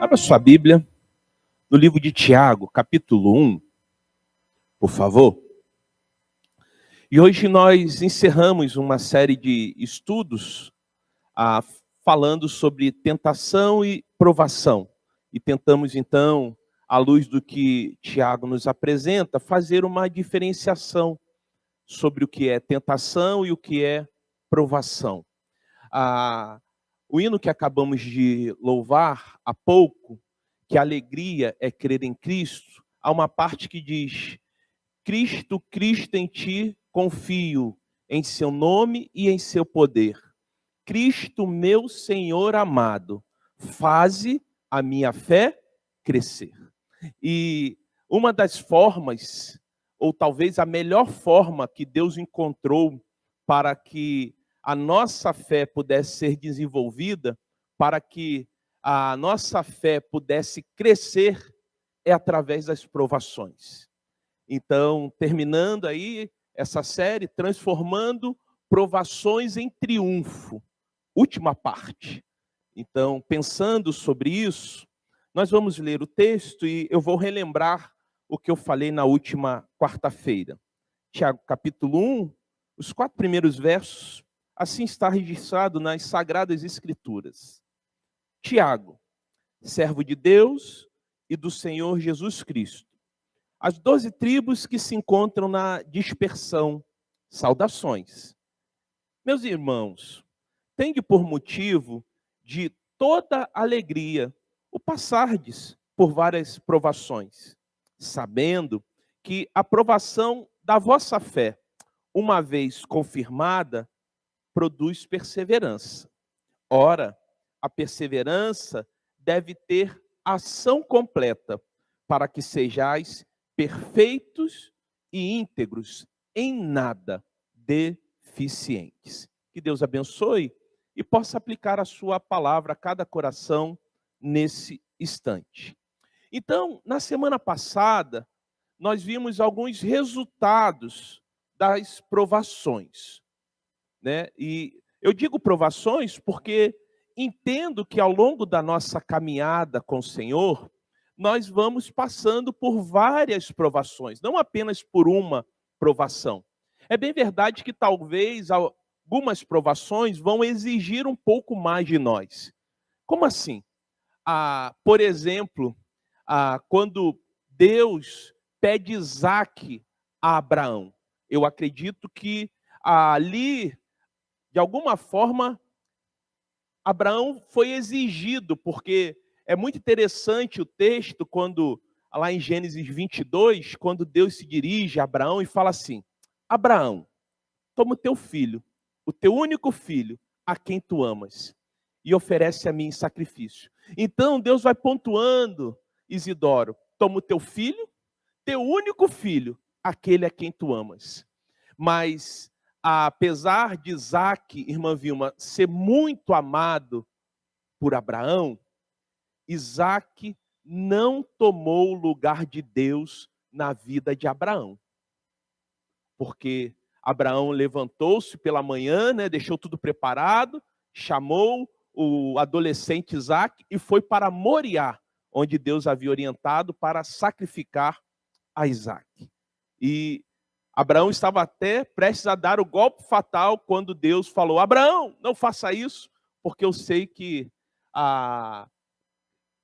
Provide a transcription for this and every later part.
Abra sua Bíblia no livro de Tiago, capítulo 1, por favor. E hoje nós encerramos uma série de estudos falando sobre tentação e provação. E tentamos, então, à luz do que Tiago nos apresenta, fazer uma diferenciação sobre o que é tentação e o que é provação. O hino que acabamos de louvar há pouco, que a alegria é crer em Cristo, há uma parte que diz: Cristo, Cristo em ti confio, em seu nome e em seu poder. Cristo, meu Senhor amado, faze a minha fé crescer. E uma das formas, ou talvez a melhor forma que Deus encontrou para que a nossa fé pudesse ser desenvolvida, para que a nossa fé pudesse crescer, é através das provações. Então, terminando aí essa série, transformando provações em triunfo. Última parte. Então, pensando sobre isso, nós vamos ler o texto e eu vou relembrar o que eu falei na última quarta-feira. Tiago, capítulo 1, os 4 primeiros versos, assim está registrado nas Sagradas Escrituras. Tiago, servo de Deus e do Senhor Jesus Cristo, as 12 tribos que se encontram na dispersão, saudações. Meus irmãos, tende por motivo de toda alegria o passardes por várias provações, sabendo que a provação da vossa fé, uma vez confirmada, produz perseverança. Ora, a perseverança deve ter ação completa, para que sejais perfeitos e íntegros, em nada deficientes. Que Deus abençoe e possa aplicar a sua palavra a cada coração nesse instante. Então, na semana passada, nós vimos alguns resultados das provações, né? E eu digo provações porque entendo que ao longo da nossa caminhada com o Senhor, nós vamos passando por várias provações, não apenas por uma provação. É bem verdade que talvez algumas provações vão exigir um pouco mais de nós. Como assim? Por exemplo, quando Deus pede Isaque a Abraão, eu acredito que ali, de alguma forma, Abraão foi exigido, porque é muito interessante o texto, quando lá em Gênesis 22, quando Deus se dirige a Abraão e fala assim: Abraão, toma o teu filho, o teu único filho, a quem tu amas, e oferece a mim em sacrifício. Então Deus vai pontuando, Isidoro: toma o teu filho, teu único filho, aquele a quem tu amas. Mas, apesar de Isaque, irmã Vilma, ser muito amado por Abraão, Isaque não tomou o lugar de Deus na vida de Abraão. Porque Abraão levantou-se pela manhã, né, deixou tudo preparado, chamou o adolescente Isaque e foi para Moriá, onde Deus havia orientado para sacrificar a Isaque. E Abraão estava até prestes a dar o golpe fatal quando Deus falou: Abraão, não faça isso, porque eu sei que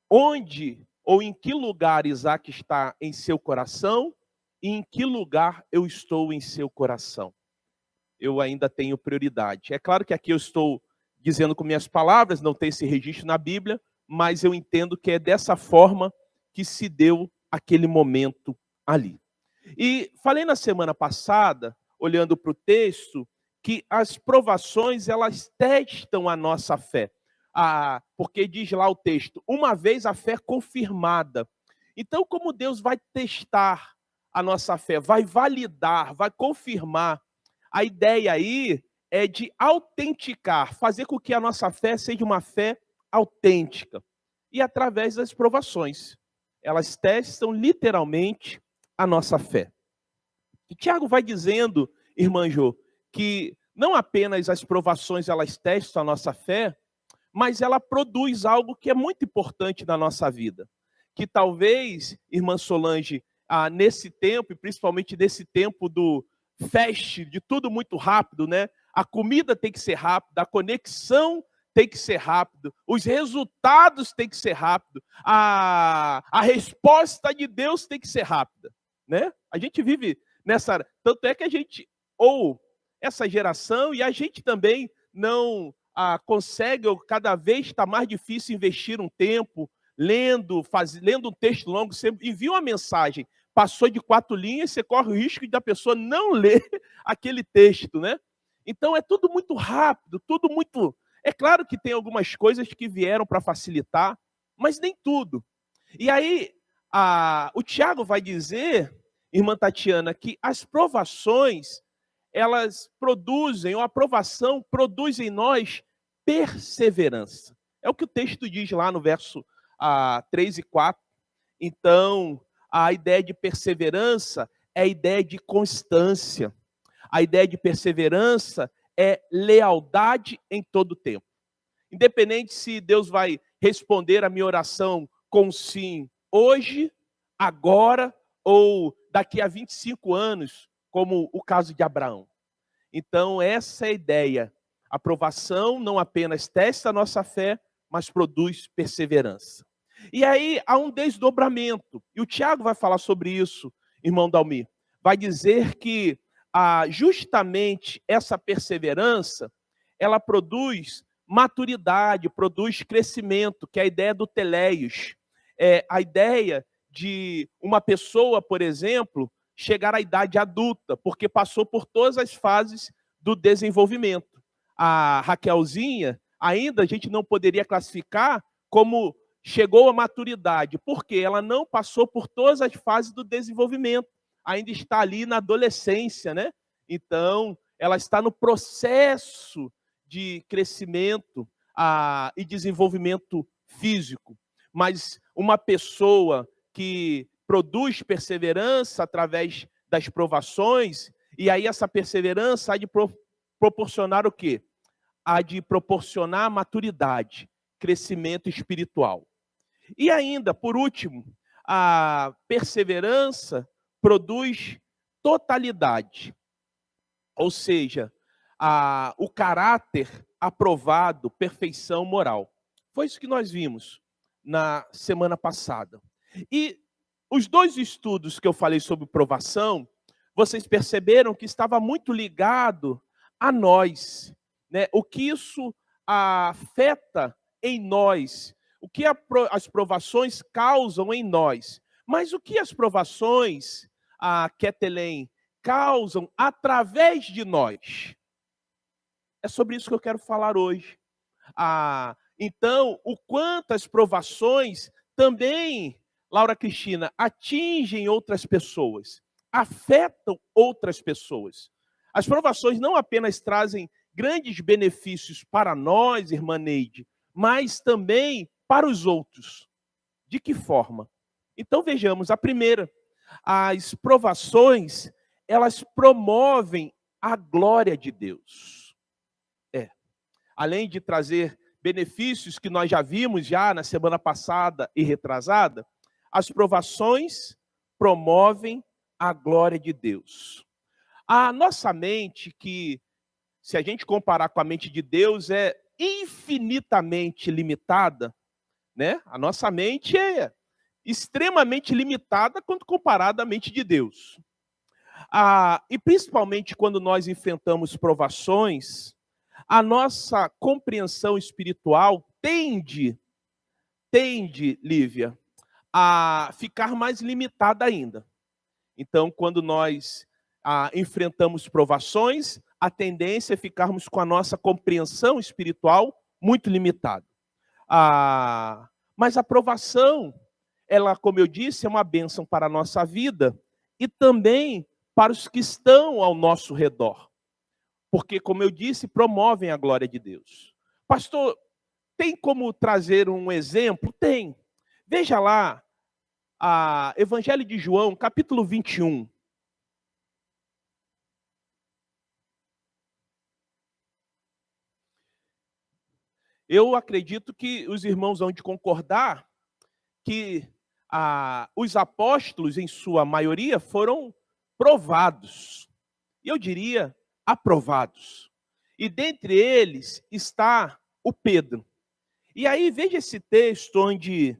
onde ou em que lugar Isaque está em seu coração e em que lugar eu estou em seu coração. Eu ainda tenho prioridade. É claro que aqui eu estou dizendo com minhas palavras, não tem esse registro na Bíblia, mas eu entendo que é dessa forma que se deu aquele momento ali. E falei na semana passada, olhando para o texto, que as provações, elas testam a nossa fé. Porque diz lá o texto: uma vez a fé confirmada. Então, como Deus vai testar a nossa fé, vai validar, vai confirmar, a ideia aí é de autenticar, fazer com que a nossa fé seja uma fé autêntica. E através das provações, elas testam literalmente a nossa fé. E Tiago vai dizendo, irmã Jô, que não apenas as provações elas testam a nossa fé, mas ela produz algo que é muito importante na nossa vida. Que talvez, irmã Solange, nesse tempo, e principalmente nesse tempo do fast, de tudo muito rápido, né? A comida tem que ser rápida, a conexão tem que ser rápido, os resultados têm que ser rápido, a resposta de Deus tem que ser rápida, né? A gente vive nessa, tanto é que a gente, ou essa geração, e a gente também não consegue, ou cada vez está mais difícil investir um tempo, lendo um texto longo, você envia uma mensagem, passou de 4 linhas, você corre o risco da pessoa não ler aquele texto, né? Então é tudo muito rápido, tudo muito... É claro que tem algumas coisas que vieram para facilitar, mas nem tudo. E aí, o Tiago vai dizer, irmã Tatiana, que as provações, elas produzem, ou a provação produz em nós perseverança. É o que o texto diz lá no verso 3 e 4. Então, a ideia de perseverança é a ideia de constância. A ideia de perseverança é lealdade em todo o tempo. Independente se Deus vai responder a minha oração com sim hoje, agora ou daqui a 25 anos, como o caso de Abraão. Então, essa é a ideia. A provação não apenas testa a nossa fé, mas produz perseverança. E aí há um desdobramento. E o Tiago vai falar sobre isso, irmão Dalmi. Vai dizer que justamente essa perseverança, ela produz maturidade, produz crescimento, que é a ideia do teleios. É a ideia de uma pessoa, por exemplo, chegar à idade adulta, porque passou por todas as fases do desenvolvimento. A Raquelzinha, ainda a gente não poderia classificar como chegou à maturidade, porque ela não passou por todas as fases do desenvolvimento. Ainda está ali na adolescência, né? Então, ela está no processo de crescimento e desenvolvimento físico. Mas uma pessoa que produz perseverança através das provações, e aí essa perseverança há de proporcionar o quê? Há de proporcionar maturidade, crescimento espiritual. E ainda, por último, a perseverança produz totalidade, ou seja, o caráter aprovado, perfeição moral. Foi isso que nós vimos na semana passada. E os 2 estudos que eu falei sobre provação, vocês perceberam que estava muito ligado a nós, né? O que isso afeta em nós, o que as provações causam em nós. Mas o que as provações, Ketelém, causam através de nós? É sobre isso que eu quero falar hoje. Então, o quanto as provações também, Laura Cristina, atingem outras pessoas, afetam outras pessoas. As provações não apenas trazem grandes benefícios para nós, irmã Neide, mas também para os outros. De que forma? Então vejamos, a primeira, as provações, elas promovem a glória de Deus. Além de trazer benefícios que nós já vimos já na semana passada e retrasada, as provações promovem a glória de Deus. A nossa mente, que se a gente comparar com a mente de Deus, é infinitamente limitada, né? A nossa mente é extremamente limitada quando comparada à mente de Deus. E principalmente quando nós enfrentamos provações, a nossa compreensão espiritual tende, Lívia, a ficar mais limitada ainda. Então, quando nós enfrentamos provações, a tendência é ficarmos com a nossa compreensão espiritual muito limitada. Mas a provação, ela, como eu disse, é uma bênção para a nossa vida e também para os que estão ao nosso redor. Porque, como eu disse, promovem a glória de Deus. Pastor, tem como trazer um exemplo? Tem. Veja lá, Evangelho de João, capítulo 21. Eu acredito que os irmãos vão de concordar que os apóstolos, em sua maioria, foram provados. E eu diria aprovados. E dentre eles está o Pedro. E aí veja esse texto onde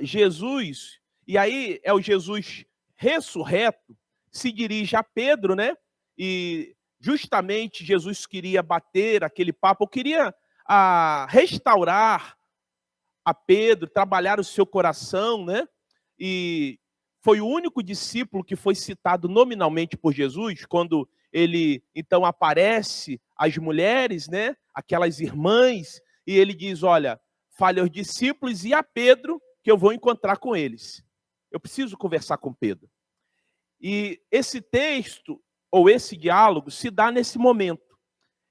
Jesus, e aí é o Jesus ressurreto, se dirige a Pedro, né? E justamente Jesus queria bater aquele papo, queria restaurar a Pedro, trabalhar o seu coração, né? E foi o único discípulo que foi citado nominalmente por Jesus, quando ele então aparece às mulheres, né? Aquelas irmãs, e ele diz: olha, fale aos discípulos e a Pedro, que eu vou encontrar com eles. Eu preciso conversar com Pedro. E esse texto, ou esse diálogo, se dá nesse momento,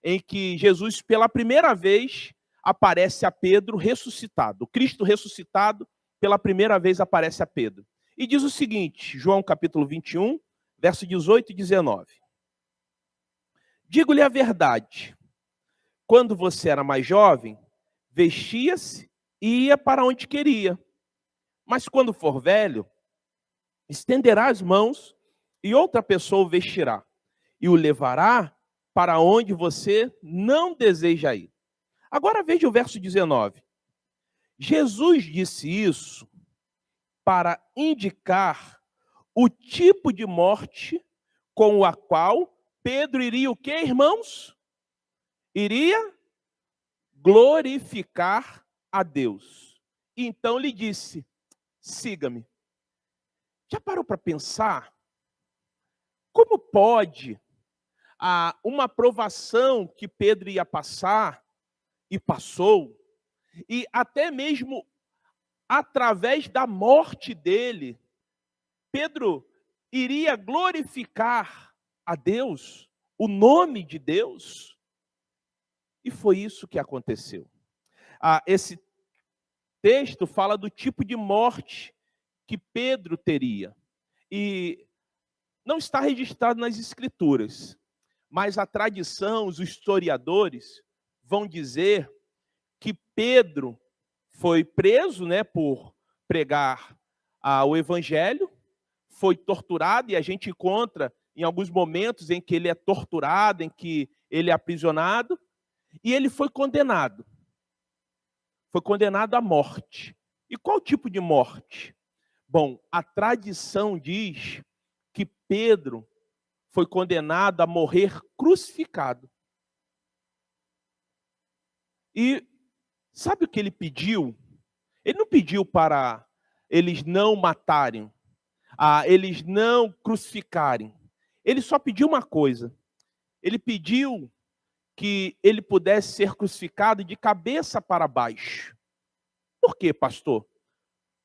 em que Jesus, pela primeira vez, aparece a Pedro ressuscitado. O Cristo ressuscitado, pela primeira vez, aparece a Pedro. E diz o seguinte, João capítulo 21, verso 18 e 19. Digo-lhe a verdade, quando você era mais jovem, vestia-se e ia para onde queria. Mas quando for velho, estenderá as mãos e outra pessoa o vestirá e o levará para onde você não deseja ir. Agora veja o verso 19. Jesus disse isso para indicar o tipo de morte com a qual Pedro iria o quê, irmãos? Iria glorificar a Deus. Então lhe disse: siga-me. Já parou para pensar como pode uma provação que Pedro ia passar e passou, e até mesmo através da morte dele, Pedro iria glorificar a Deus, o nome de Deus? E foi isso que aconteceu. Esse texto fala do tipo de morte que Pedro teria. E não está registrado nas Escrituras, mas a tradição, os historiadores vão dizer que Pedro foi preso, né, por pregar o evangelho, foi torturado, e a gente encontra em alguns momentos em que ele é torturado, em que ele é aprisionado, e ele foi condenado. Foi condenado à morte. E qual tipo de morte? Bom, a tradição diz que Pedro foi condenado a morrer crucificado. E sabe o que ele pediu? Ele não pediu para eles não matarem, eles não crucificarem. Ele só pediu uma coisa. Ele pediu que ele pudesse ser crucificado de cabeça para baixo. Por quê, pastor?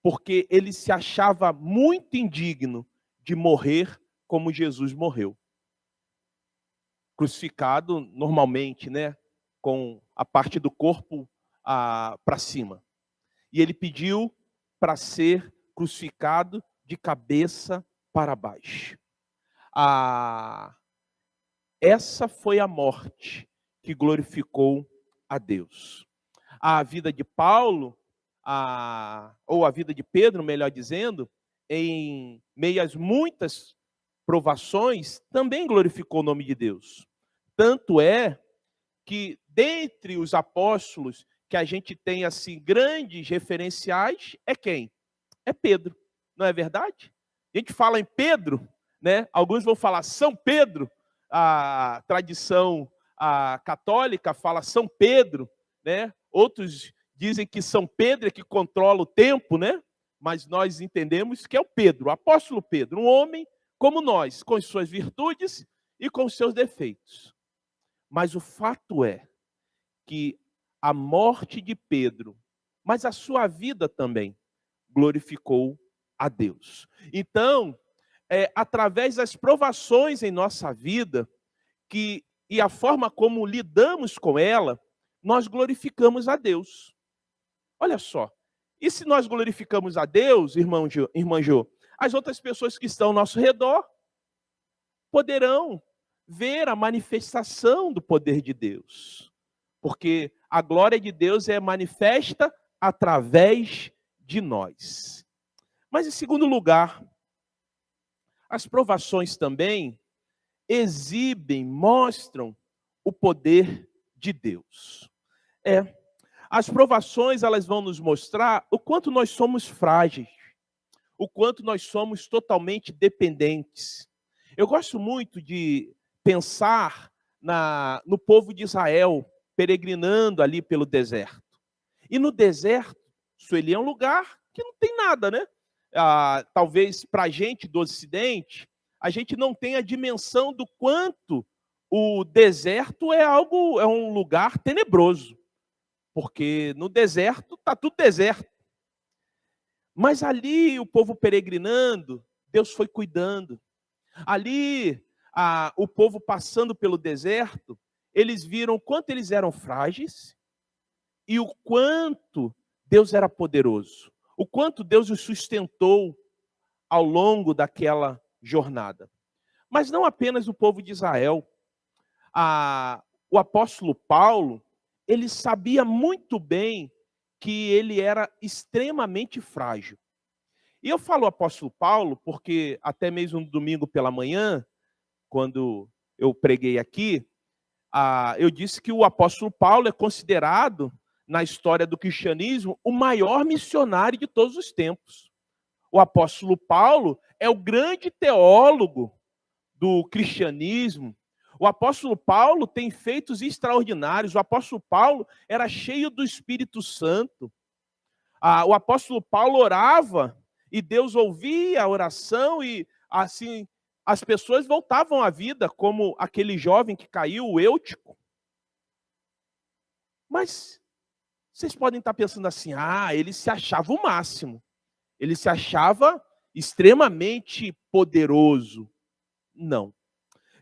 Porque ele se achava muito indigno de morrer como Jesus morreu. Crucificado normalmente, né, com a parte do corpo para cima. E ele pediu para ser crucificado de cabeça para baixo. Essa foi a morte que glorificou a Deus. A vida de Paulo, ou a vida de Pedro, melhor dizendo, em meio às muitas provações, também glorificou o nome de Deus. Tanto é que, dentre os apóstolos, que a gente tem assim grandes referenciais, é quem? É Pedro, não é verdade? A gente fala em Pedro, né? Alguns vão falar São Pedro, a tradição católica fala São Pedro, né? Outros dizem que São Pedro é que controla o tempo, né? Mas nós entendemos que é o Pedro, o apóstolo Pedro, um homem como nós, com suas virtudes e com seus defeitos. Mas o fato é que a morte de Pedro, mas a sua vida também, glorificou a Deus. Então, através das provações em nossa vida, e a forma como lidamos com ela, nós glorificamos a Deus. Olha só, e se nós glorificamos a Deus, irmã Jô, as outras pessoas que estão ao nosso redor poderão ver a manifestação do poder de Deus. porque a glória de Deus é manifesta através de nós. Mas, em segundo lugar, as provações também exibem, mostram o poder de Deus. As provações, elas vão nos mostrar o quanto nós somos frágeis, o quanto nós somos totalmente dependentes. Eu gosto muito de pensar no povo de Israel, peregrinando ali pelo deserto. E no deserto, Sueli, é um lugar que não tem nada, né? Talvez para a gente do Ocidente, a gente não tenha a dimensão do quanto o deserto é um lugar tenebroso. Porque no deserto está tudo deserto. Mas ali o povo peregrinando, Deus foi cuidando. Ali o povo passando pelo deserto, eles viram o quanto eles eram frágeis e o quanto Deus era poderoso. O quanto Deus os sustentou ao longo daquela jornada. Mas não apenas o povo de Israel. O apóstolo Paulo, ele sabia muito bem que ele era extremamente frágil. E eu falo apóstolo Paulo porque até mesmo no domingo pela manhã, quando eu preguei aqui, eu disse que o apóstolo Paulo é considerado, na história do cristianismo, o maior missionário de todos os tempos. O apóstolo Paulo é o grande teólogo do cristianismo. O apóstolo Paulo tem feitos extraordinários. O apóstolo Paulo era cheio do Espírito Santo. O apóstolo Paulo orava e Deus ouvia a oração e assim as pessoas voltavam à vida, como aquele jovem que caiu, o Eutico. Mas vocês podem estar pensando assim, ele se achava o máximo. Ele se achava extremamente poderoso. Não.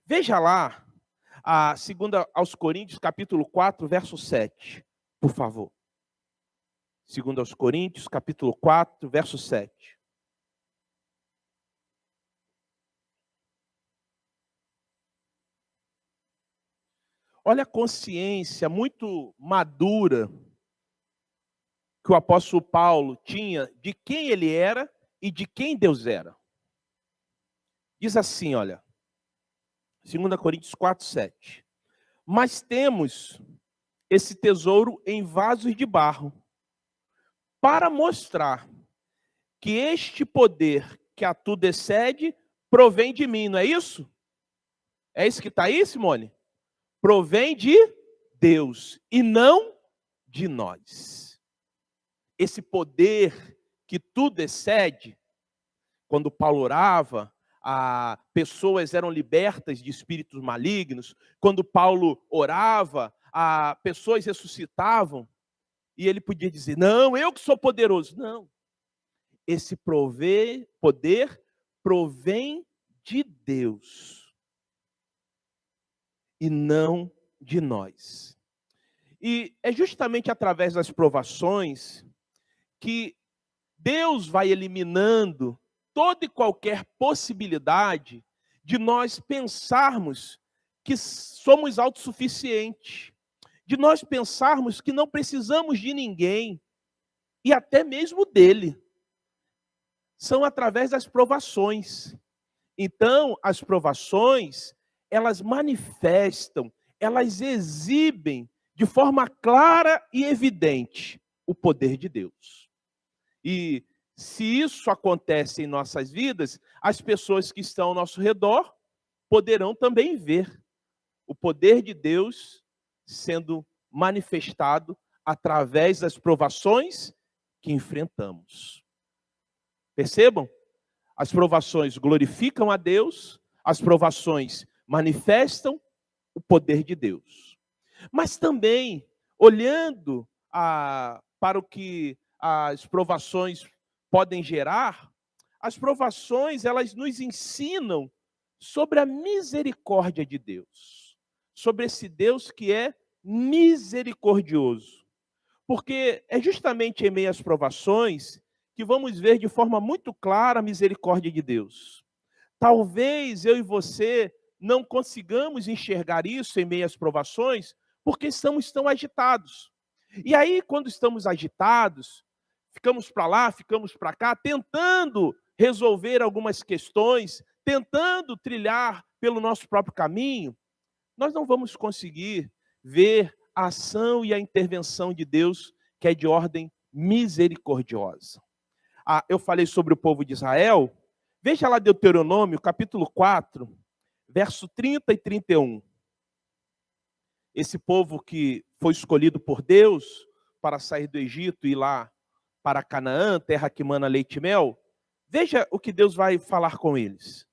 Veja lá, a 2 Coríntios, capítulo 4, verso 7, por favor. 2 Coríntios, capítulo 4, verso 7. Olha a consciência muito madura que o apóstolo Paulo tinha de quem ele era e de quem Deus era. Diz assim, olha, 2 Coríntios 4, 7. Mas temos esse tesouro em vasos de barro, para mostrar que este poder que a tudo excede provém de mim, não é isso? É isso que está aí, Simone? Provém de Deus e não de nós. Esse poder que tudo excede, quando Paulo orava, pessoas eram libertas de espíritos malignos. Quando Paulo orava, pessoas ressuscitavam. E ele podia dizer, não, eu que sou poderoso. Não. Esse poder provém de Deus e não de nós. E é justamente através das provações que Deus vai eliminando toda e qualquer possibilidade de nós pensarmos que somos autossuficientes, de nós pensarmos que não precisamos de ninguém, e até mesmo dele. São através das provações. Então, as provações, elas manifestam, elas exibem de forma clara e evidente o poder de Deus. E se isso acontece em nossas vidas, as pessoas que estão ao nosso redor poderão também ver o poder de Deus sendo manifestado através das provações que enfrentamos. Percebam? As provações glorificam a Deus, as provações manifestam o poder de Deus. Mas também, olhando para o que as provações podem gerar, as provações, elas nos ensinam sobre a misericórdia de Deus, sobre esse Deus que é misericordioso. Porque é justamente em meio às provações que vamos ver de forma muito clara a misericórdia de Deus. Talvez eu e você não consigamos enxergar isso em meio às provações, porque estamos tão agitados. E aí, quando estamos agitados, ficamos para lá, ficamos para cá, tentando resolver algumas questões, tentando trilhar pelo nosso próprio caminho, nós não vamos conseguir ver a ação e a intervenção de Deus, que é de ordem misericordiosa. Eu falei sobre o povo de Israel. Veja lá Deuteronômio, capítulo 4, verso 30 e 31. Esse povo que foi escolhido por Deus para sair do Egito e ir lá para Canaã, terra que mana leite e mel. Veja o que Deus vai falar com eles.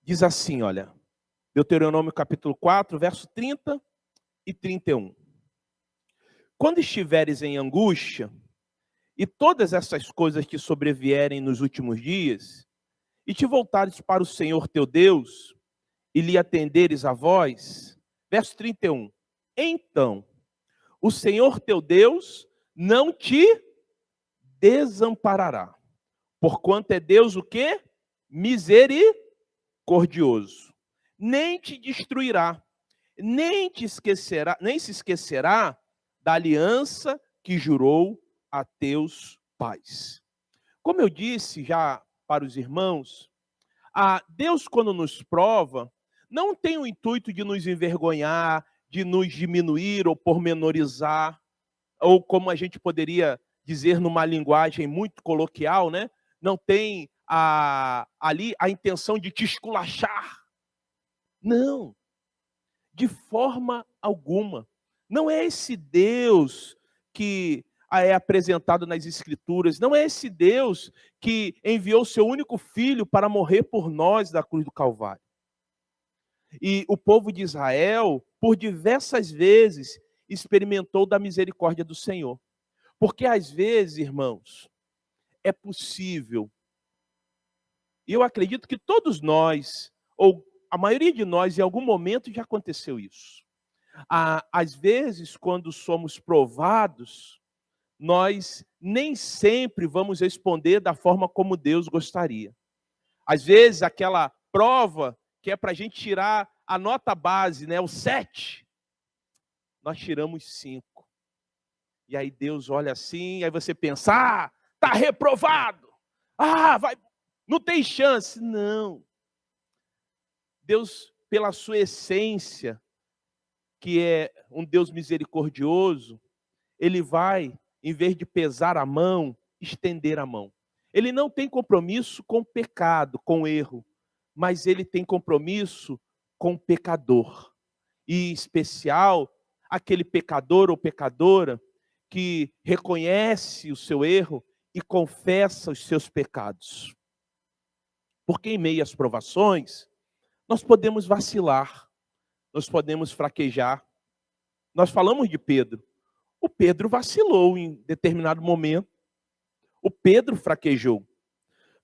Diz assim, olha, Deuteronômio capítulo 4, verso 30 e 31. Quando estiveres em angústia, e todas essas coisas que sobrevierem nos últimos dias, e te voltares para o Senhor teu Deus, e lhe atenderes a voz, verso 31, então, o Senhor teu Deus não te desamparará, porquanto é Deus o quê? Misericordioso, nem te destruirá, nem se esquecerá da aliança que jurou a teus pais. Como eu disse já para os irmãos, Deus, quando nos prova, não tem o intuito de nos envergonhar, de nos diminuir ou pormenorizar, ou como a gente poderia dizer numa linguagem muito coloquial, né? Não tem ali a intenção de te esculachar. Não, de forma alguma. Não é esse Deus que é apresentado nas Escrituras, não é esse Deus que enviou seu único filho para morrer por nós da cruz do Calvário. E o povo de Israel, por diversas vezes, experimentou da misericórdia do Senhor. Porque às vezes, irmãos, é possível, e eu acredito que todos nós, ou a maioria de nós, em algum momento já aconteceu isso. Às vezes, quando somos provados, nós nem sempre vamos responder da forma como Deus gostaria. Às vezes, aquela prova que é para a gente tirar a nota base, né, o 7, nós tiramos 5. E aí Deus olha assim, aí você pensa, tá reprovado. Vai, não tem chance. Não. Deus, pela sua essência, que é um Deus misericordioso, ele vai, em vez de pesar a mão, estender a mão. Ele não tem compromisso com o pecado, com o erro, mas ele tem compromisso com o pecador. E, em especial, aquele pecador ou pecadora que reconhece o seu erro e confessa os seus pecados. Porque em meio às provações, nós podemos vacilar, nós podemos fraquejar. Nós falamos de Pedro. O Pedro vacilou em determinado momento. O Pedro fraquejou.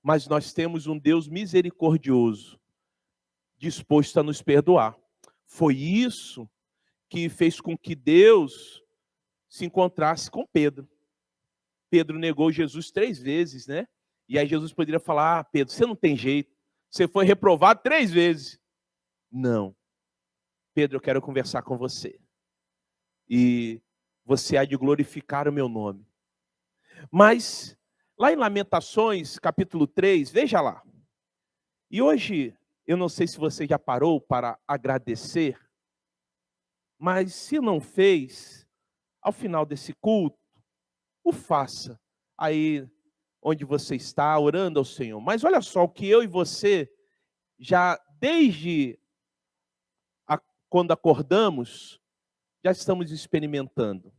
Mas nós temos um Deus misericordioso, disposto a nos perdoar. Foi isso que fez com que Deus se encontrasse com Pedro. Pedro negou Jesus 3 vezes, né? E aí Jesus poderia falar, Pedro, você não tem jeito. Você foi reprovado 3 vezes. Não. Pedro, eu quero conversar com você. E você há de glorificar o meu nome. Mas, lá em Lamentações, capítulo 3, veja lá. E hoje, eu não sei se você já parou para agradecer, mas se não fez, ao final desse culto, o faça aí onde você está, orando ao Senhor. Mas olha só, o que eu e você, já desde quando acordamos, já estamos experimentando.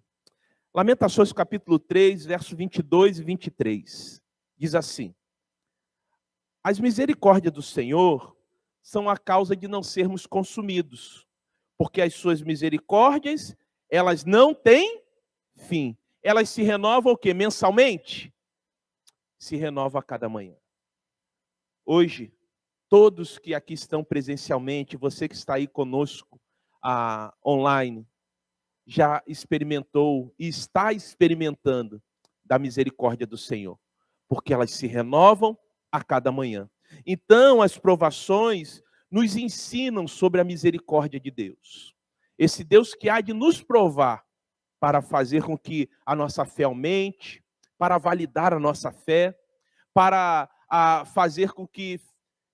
Lamentações capítulo 3, verso 22 e 23. Diz assim: as misericórdias do Senhor são a causa de não sermos consumidos, porque as suas misericórdias, elas não têm fim. Elas se renovam o quê? Mensalmente? Se renova a cada manhã. Hoje, todos que aqui estão presencialmente, você que está aí conosco online, já experimentou e está experimentando da misericórdia do Senhor, porque elas se renovam a cada manhã. Então, as provações nos ensinam sobre a misericórdia de Deus. Esse Deus que há de nos provar para fazer com que a nossa fé aumente, para validar a nossa fé, para fazer com que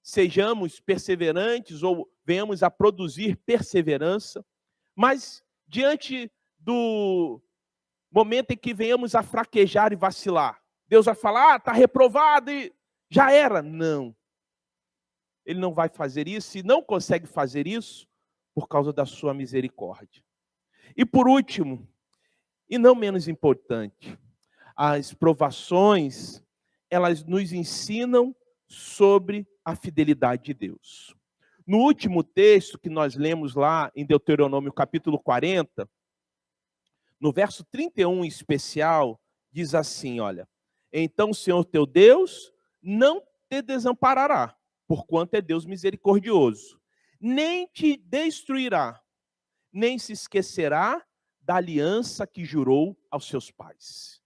sejamos perseverantes ou venhamos a produzir perseverança. Mas, diante do momento em que venhamos a fraquejar e vacilar, Deus vai falar, está reprovado e já era. Não. Ele não vai fazer isso e não consegue fazer isso por causa da sua misericórdia. E por último, e não menos importante, as provações, elas nos ensinam sobre a fidelidade de Deus. No último texto que nós lemos lá em Deuteronômio capítulo 40, no verso 31 em especial, diz assim, olha: então o Senhor teu Deus não te desamparará, porquanto é Deus misericordioso, nem te destruirá, nem se esquecerá da aliança que jurou aos seus pais.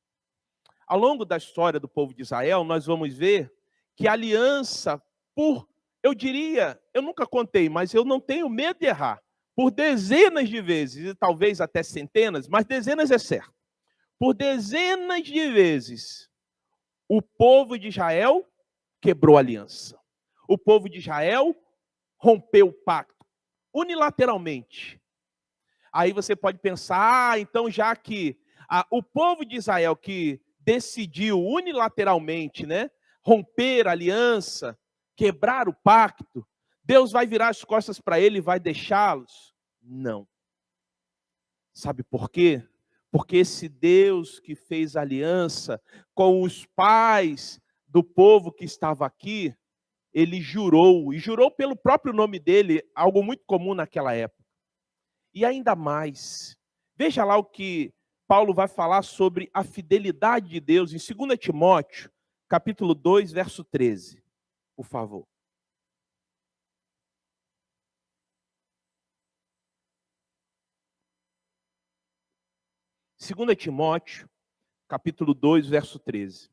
Ao longo da história do povo de Israel, nós vamos ver que a aliança, eu diria, eu nunca contei, mas eu não tenho medo de errar, por dezenas de vezes, e talvez até centenas, mas dezenas é certo. Por dezenas de vezes, o povo de Israel quebrou a aliança. O povo de Israel rompeu o pacto, unilateralmente. Aí você pode pensar, então já que o povo de Israel que decidiu unilateralmente, né, romper a aliança, quebrar o pacto, Deus vai virar as costas para ele e vai deixá-los? Não. Sabe por quê? Porque esse Deus que fez aliança com os pais do povo que estava aqui, ele jurou, e jurou pelo próprio nome dele, algo muito comum naquela época. E ainda mais, veja lá o que Paulo vai falar sobre a fidelidade de Deus em 2 Timóteo, capítulo 2, verso 13. Por favor. Segunda Timóteo, capítulo 2, verso 13.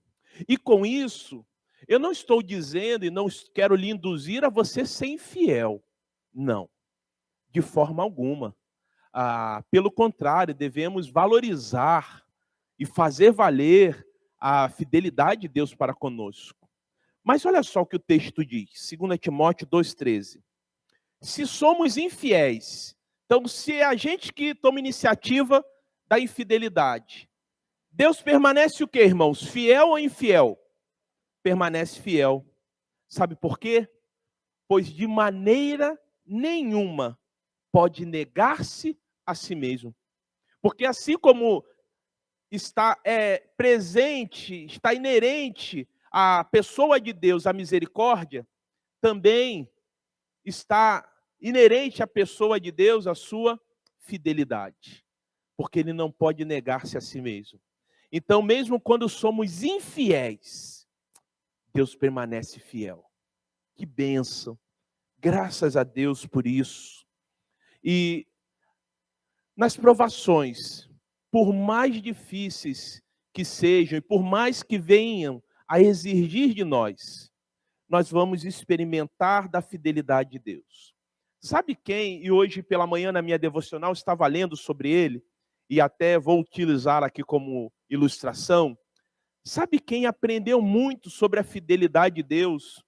E com isso, eu não estou dizendo e não quero lhe induzir a você ser infiel. Não, de forma alguma. Pelo contrário, devemos valorizar e fazer valer a fidelidade de Deus para conosco. Mas olha só o que o texto diz, 2 Timóteo 2,13. Se somos infiéis, então se é a gente que toma iniciativa da infidelidade, Deus permanece o quê, irmãos? Fiel ou infiel? Permanece fiel. Sabe por quê? Pois de maneira nenhuma pode negar-se a si mesmo. Porque assim como está presente, está inerente à pessoa de Deus a misericórdia, também está inerente à pessoa de Deus a sua fidelidade. Porque ele não pode negar-se a si mesmo. Então, mesmo quando somos infiéis, Deus permanece fiel. Que bênção. Graças a Deus por isso. E nas provações, por mais difíceis que sejam, e por mais que venham a exigir de nós, nós vamos experimentar da fidelidade de Deus. Sabe quem, e hoje pela manhã na minha devocional estava lendo sobre ele, e até vou utilizar aqui como ilustração, sabe quem aprendeu muito sobre a fidelidade de Deus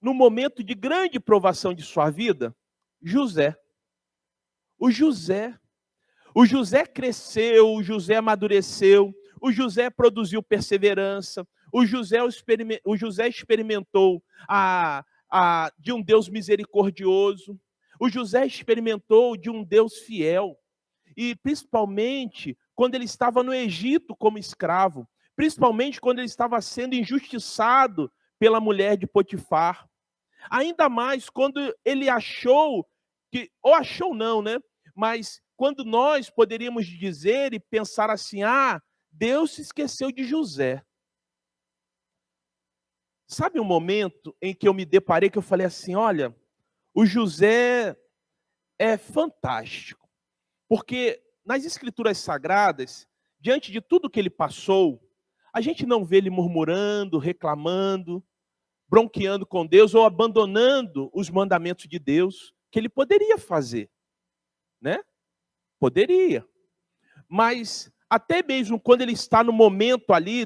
no momento de grande provação de sua vida? José. O José cresceu, o José amadureceu, o José produziu perseverança, o José experimentou de um Deus misericordioso, o José experimentou de um Deus fiel. E principalmente quando ele estava no Egito como escravo, principalmente quando ele estava sendo injustiçado pela mulher de Potifar. Ainda mais quando ele achou ou achou não, né? Mas quando nós poderíamos dizer e pensar assim, Deus se esqueceu de José. Sabe um momento em que eu me deparei, que eu falei assim, olha, o José é fantástico. Porque nas Escrituras Sagradas, diante de tudo que ele passou, a gente não vê ele murmurando, reclamando. bronqueando com Deus ou abandonando os mandamentos de Deus, que ele poderia fazer, né? Poderia. Mas até mesmo quando ele está no momento ali,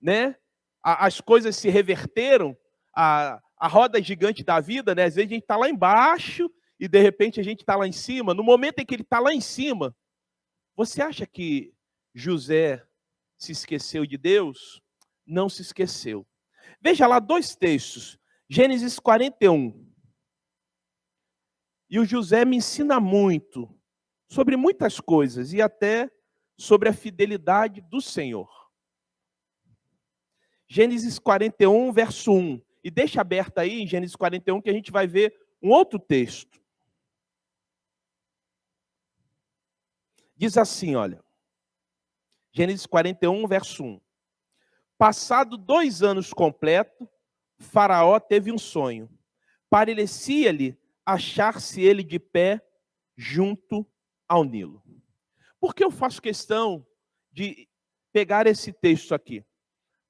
né? As coisas se reverteram, a roda gigante da vida, né? Às vezes a gente está lá embaixo e de repente a gente está lá em cima. No momento em que ele está lá em cima, você acha que José se esqueceu de Deus? Não se esqueceu. Veja lá 2 textos. Gênesis 41. E o José me ensina muito sobre muitas coisas e até sobre a fidelidade do Senhor. Gênesis 41, verso 1. E deixa aberto aí em Gênesis 41 que a gente vai ver um outro texto. Diz assim, olha. Gênesis 41, verso 1. Passado 2 anos completos, Faraó teve um sonho. Parecia-lhe achar-se ele de pé junto ao Nilo. Por que eu faço questão de pegar esse texto aqui?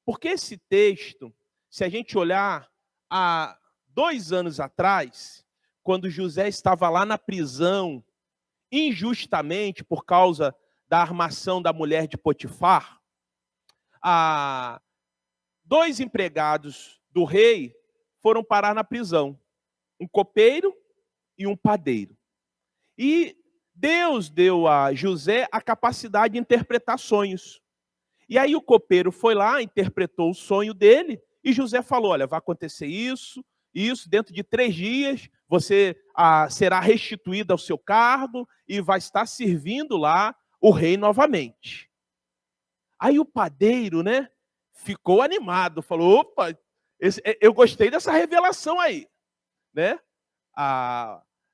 Porque esse texto, se a gente olhar há 2 anos atrás, quando José estava lá na prisão, injustamente por causa da armação da mulher de Potifar, 2 empregados do rei foram parar na prisão, um copeiro e um padeiro. E Deus deu a José a capacidade de interpretar sonhos. E aí o copeiro foi lá, interpretou o sonho dele, e José falou, olha, vai acontecer isso, dentro de 3 dias, você será restituído ao seu cargo e vai estar servindo lá o rei novamente. Aí o padeiro, né, ficou animado, falou, opa, eu gostei dessa revelação aí, né?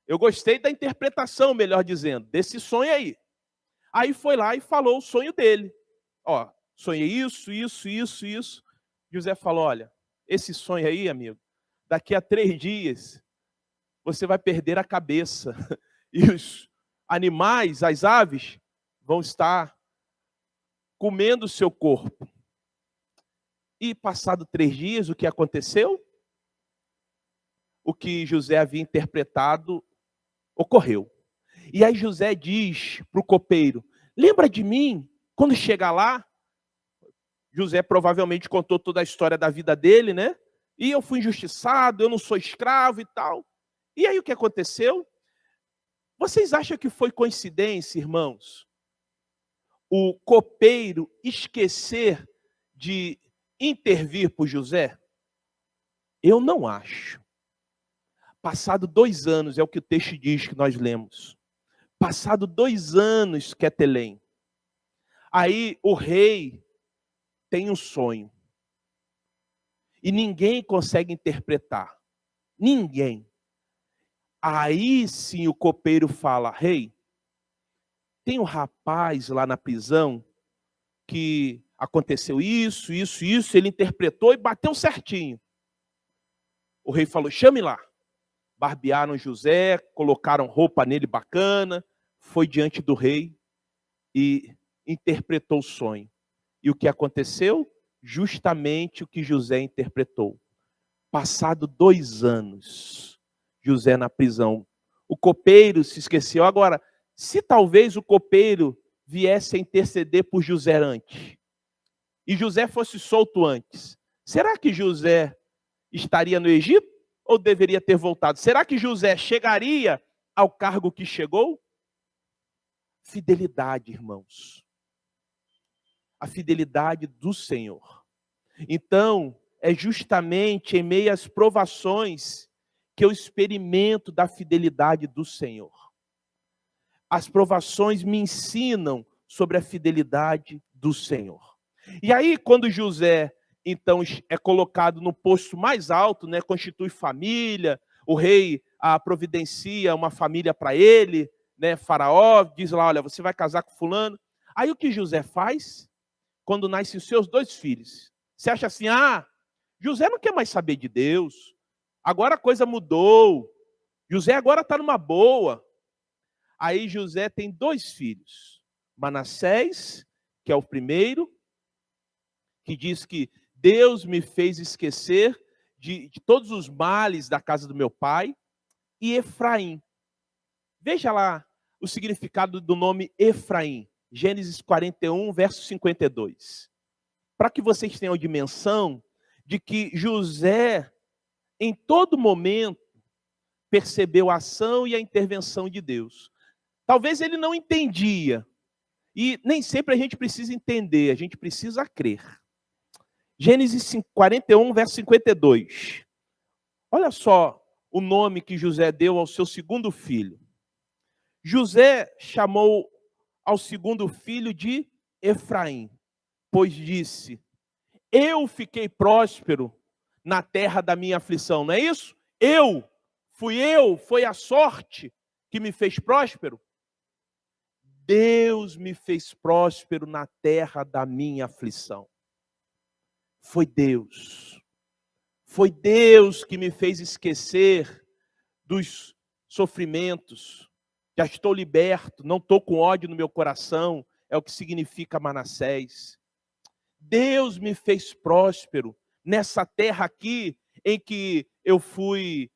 Eu gostei da interpretação, melhor dizendo, desse sonho aí. Aí foi lá e falou o sonho dele. Ó, sonhei isso. José falou, olha, esse sonho aí, amigo, daqui a 3 dias, você vai perder a cabeça. E os animais, as aves, vão estar comendo o seu corpo. E passado 3 dias, o que aconteceu? O que José havia interpretado ocorreu. E aí José diz para o copeiro, lembra de mim quando chegar lá? José provavelmente contou toda a história da vida dele, né? E eu fui injustiçado, eu não sou escravo e tal. E aí o que aconteceu? Vocês acham que foi coincidência, irmãos? O copeiro esquecer de intervir por José? Eu não acho. Passado 2 anos, é o que o texto diz que nós lemos. Passado 2 anos, Quetelém. Aí o rei tem um sonho. E ninguém consegue interpretar. Ninguém. Aí sim o copeiro fala, rei, tem um rapaz lá na prisão que aconteceu isso, ele interpretou e bateu certinho. O rei falou, chame lá. Barbearam José, colocaram roupa nele bacana, foi diante do rei e interpretou o sonho. E o que aconteceu? Justamente o que José interpretou. Passado 2 anos, José na prisão. O copeiro se esqueceu. Agora, se talvez o copeiro viesse a interceder por José antes, e José fosse solto antes, será que José estaria no Egito ou deveria ter voltado? Será que José chegaria ao cargo que chegou? Fidelidade, irmãos. A fidelidade do Senhor. Então, é justamente em meio às provações que eu experimento da fidelidade do Senhor. As provações me ensinam sobre a fidelidade do Senhor. E aí, quando José, então, é colocado no posto mais alto, né, constitui família, o rei providencia uma família para ele, né, Faraó, diz lá, olha, você vai casar com fulano. Aí o que José faz? Quando nascem os seus 2 filhos. Você acha assim, José não quer mais saber de Deus, agora a coisa mudou, José agora está numa boa. Aí José tem 2 filhos, Manassés, que é o primeiro, que diz que Deus me fez esquecer de todos os males da casa do meu pai, e Efraim. Veja lá o significado do nome Efraim. Gênesis 41, verso 52. Para que vocês tenham dimensão de que José, em todo momento, percebeu a ação e a intervenção de Deus. Talvez ele não entendia. E nem sempre a gente precisa entender, a gente precisa crer. Gênesis 41, verso 52. Olha só o nome que José deu ao seu segundo filho. José chamou ao segundo filho de Efraim, pois disse: eu fiquei próspero na terra da minha aflição. Não é isso? Foi a sorte que me fez próspero? Deus me fez próspero na terra da minha aflição. Foi Deus. Foi Deus que me fez esquecer dos sofrimentos. Já estou liberto, não estou com ódio no meu coração, é o que significa Manassés. Deus me fez próspero nessa terra aqui em que eu fui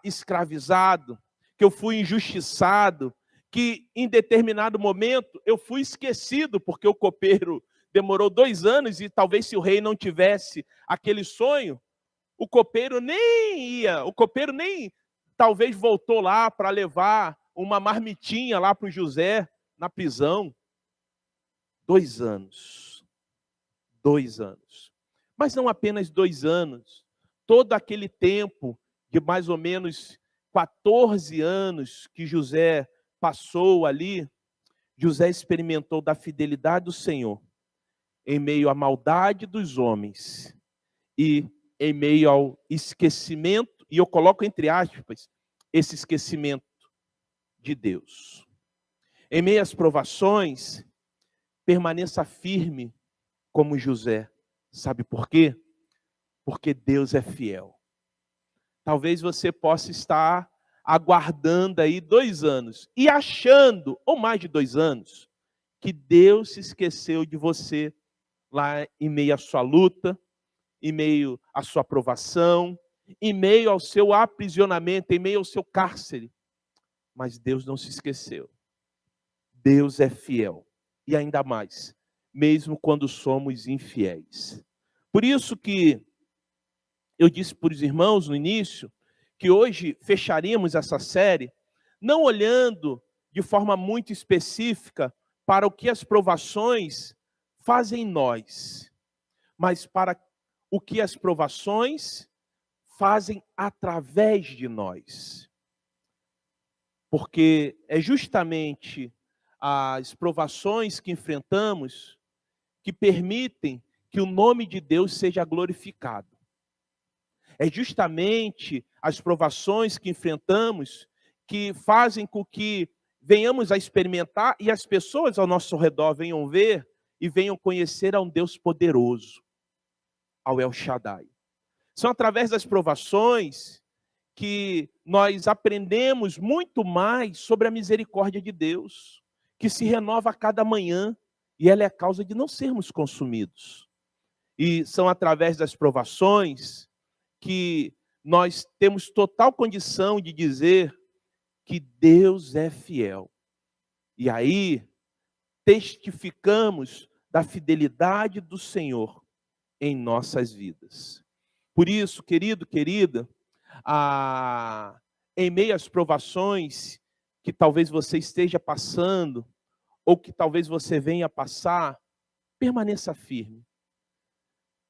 escravizado, que eu fui injustiçado, que em determinado momento eu fui esquecido, porque o copeiro demorou 2 anos e talvez se o rei não tivesse aquele sonho, o copeiro nem talvez voltou lá para levar uma marmitinha lá para o José na prisão. 2 anos. 2 anos. Mas não apenas 2 anos. Todo aquele tempo de mais ou menos 14 anos que José passou ali, José experimentou da fidelidade do Senhor em meio à maldade dos homens e em meio ao esquecimento, e eu coloco entre aspas, esse esquecimento de Deus. Em meio às provações, permaneça firme como José. Sabe por quê? Porque Deus é fiel. Talvez você possa estar aguardando aí 2 anos e achando, ou mais de 2 anos, que Deus se esqueceu de você lá em meio à sua luta, em meio à sua provação, em meio ao seu aprisionamento, em meio ao seu cárcere. Mas Deus não se esqueceu. Deus é fiel. E ainda mais, mesmo quando somos infiéis. Por isso que eu disse para os irmãos no início, que hoje fecharíamos essa série, não olhando de forma muito específica para o que as provações fazem em nós, mas para o que as provações fazem através de nós. Porque é justamente as provações que enfrentamos que permitem que o nome de Deus seja glorificado. É justamente as provações que enfrentamos que fazem com que venhamos a experimentar e as pessoas ao nosso redor venham ver e venham conhecer a um Deus poderoso, ao El Shaddai. São através das provações que nós aprendemos muito mais sobre a misericórdia de Deus, que se renova a cada manhã, e ela é a causa de não sermos consumidos. E são através das provações que nós temos total condição de dizer que Deus é fiel. E aí, testificamos da fidelidade do Senhor em nossas vidas. Por isso, querido, querida, em meio às provações que talvez você esteja passando, ou que talvez você venha passar, permaneça firme.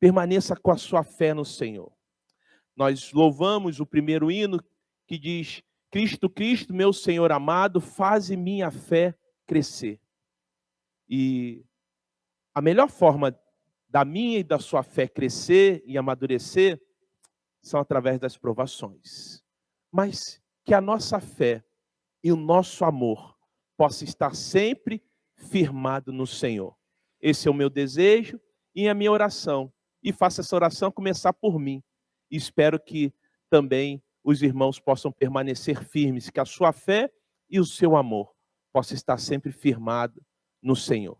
Permaneça com a sua fé no Senhor. Nós louvamos o primeiro hino que diz: Cristo, Cristo, meu Senhor amado, faze minha fé crescer. E a melhor forma da minha e da sua fé crescer e amadurecer são através das provações. Mas que a nossa fé e o nosso amor possa estar sempre firmado no Senhor. Esse é o meu desejo e a minha oração. E faça essa oração começar por mim. E espero que também os irmãos possam permanecer firmes, que a sua fé e o seu amor possam estar sempre firmado no Senhor.